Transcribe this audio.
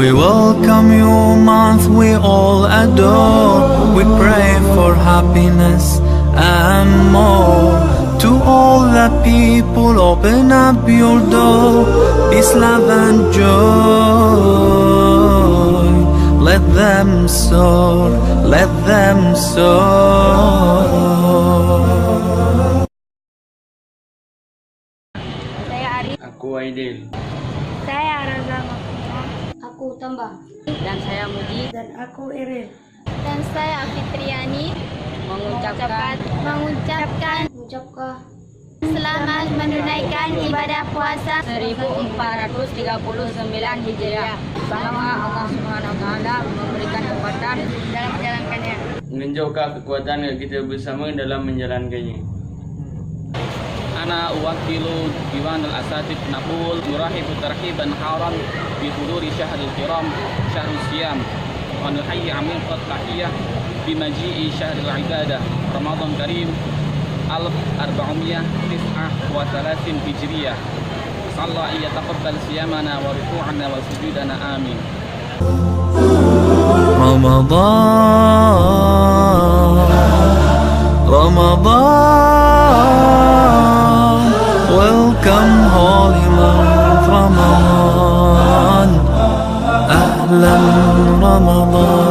We welcome you month we all adore. We pray for happiness and more. To all the people open up your door. Peace, love and joy. Let them soar, let them soar. Saya Arif. Aku Aidil. Saya Raza Mafira. Aku Tambah. Dan saya Mudi. Dan aku Iril. Dan saya Afitriani. Mengucapkan selamat menunaikan ibadah puasa 1439 Hijriah. Semoga Allah Subhanahu wa taala memberikan kekuatan dalam menjalankannya. Menjauhkan kekuatan kita bersama dalam menjalankannya. Ana uwakilu Diwan al-Asatid naqul nurahibu tarhiban haram bi huduri syahril kiram syahrul siyam wa nuhayyi amiqat tahiyah bi maji'i syahril ibadah Ramadan Karim 1439 Hijriyah. Sallallahu iya taqabbal siyamana wa ruku'ana wa sujudana amin. Ramadan, welcome holy month Ramadan. Ahlan Ramadan.